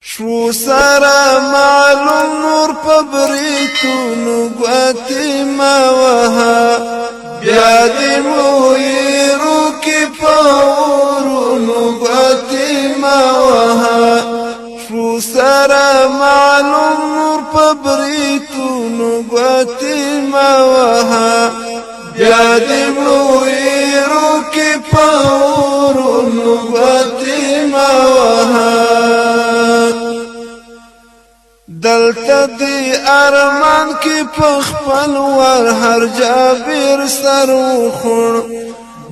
شو سارا معلوم نور پبریتونو گواتی ما وها بیادی مویرو کی پاورونو گواتی ما وها شو سارا معلوم نور پبریتونو گواتی ما وها بیادی مویرو کی پاورونو گواتی ما وها دلتا دی ارمان کی پخپل ور هر جابر سر وخور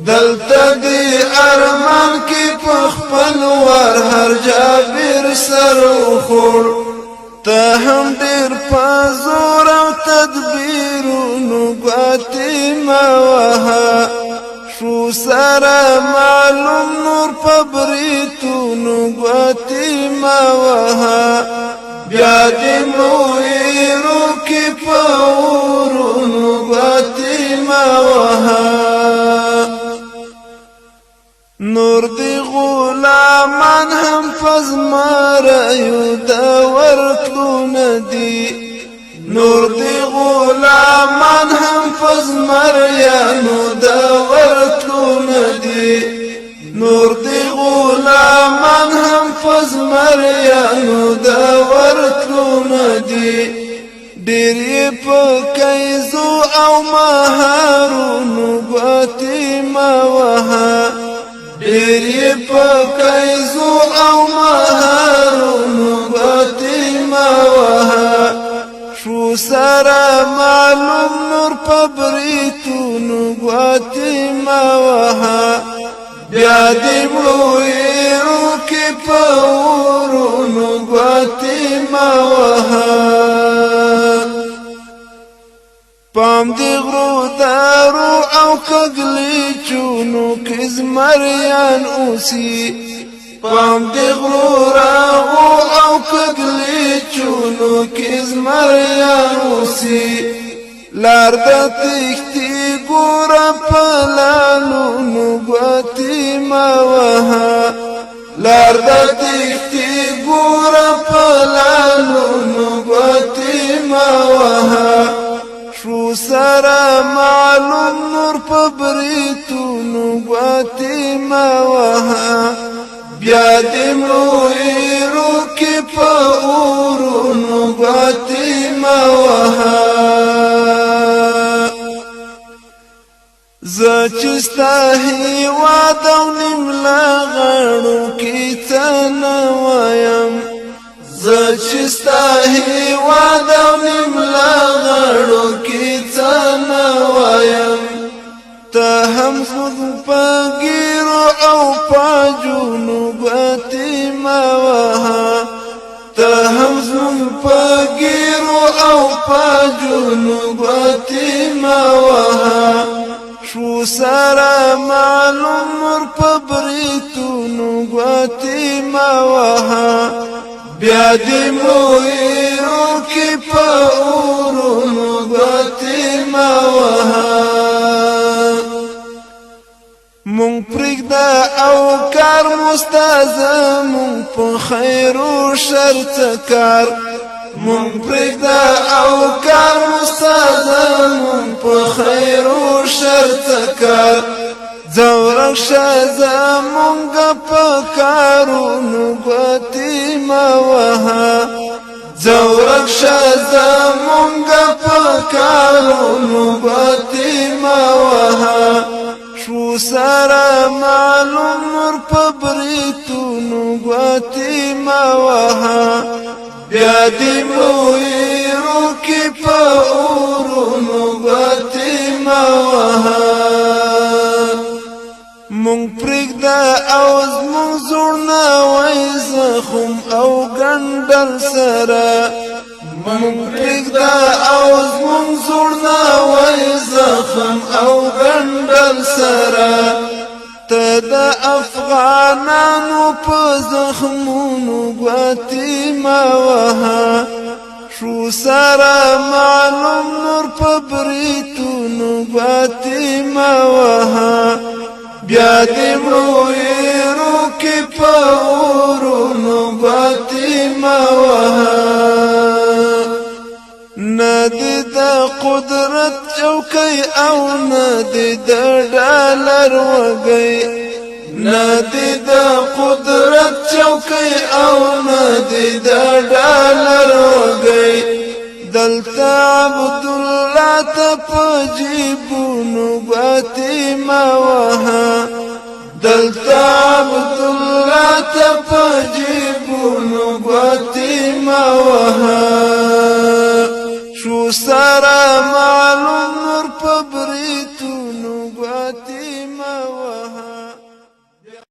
دلتا دی ارمان کی پخپل ور هر جابر سر وخور تا هم دیر پازور او تدبیرونو گواتی ما وها شو سارا معلوم نور پبریتونو گواتی ما وها بیادی مویرو کی پاورونو گواتی ما وها نور دی غلامان هم پزمارایو دا ورتلو ندی نور دی غلامان هم پزماریانو دا ورتلو ندی نور دی غلامان هم پزماریانو دا ورتلو ندی ډیر په کایزو او مهارونو گواتی ما وها ډیر په کایزو او مهارونو گواتی ما وها شو سارا معلوم نور پبریتونو گواتی ما وها بیادی مویرو کی پاورونو گواتی ما وها پام دی غرو دارو او کگلی چونو کز مریان اوسی پام دی غرو راغو او کگلی چونو کز مریان اوسی لار دا تیختی گورا پلالونو گواتی ما وها لار دا تیختی گورا پلالونو گواتی ما وها شو سارا معلوم نور پبریتونو گواتی ما وها بیادی مویرو کی پاورونو گواتی ما وها زچستا هیواد او نملا غړو کی تنوایم زچستا هیواد او نملا غړو کی تنوایم ته هم زموږ په ګیرو او پاجونو گواتی ما وها ته هم زموږ په ګیرو او پاجونو گواتی ما وها شو سارا معلوم نور پبریتونو گواتی ما وها بیادی مویرو کی پاورونو گواتی ما وها مونږ پرېږده او کار مستازه مونږ په خیر او شر کار مونږ پرېږده او کار مستازه مونږ په خیر او شر کار زورک شه زمونږ په کارونو گواتی ما وها زورک شه زمونږ په کارونو گواتی ما وها شو سارا معلوم نور پبریتونو گواتی ما وها بیادی مویرو کی پاورونو گواتی ما وها مونږ پرېږده او زمونږ زړونه وای زخم او ګنډل سره مونږ پرېږده او زمونږ زړونه وای زخم او ګنډل سره ته د افغانانو په زخمونو گواتی ما وها شو سارا معلوم نور پبریتونو گواتی ما وها بیادی مویرو کی پاورونو گواتی ما وها ندی دا قدرت چوکی او ندی دا ډالر وګي ندی دا قدرت چوکی او ندی دا ډالر وګي دلتا عبدالله ته په جیبونو ګوتې ما وها دلتا عبدالله ته په جیبونو ګوتې ما وها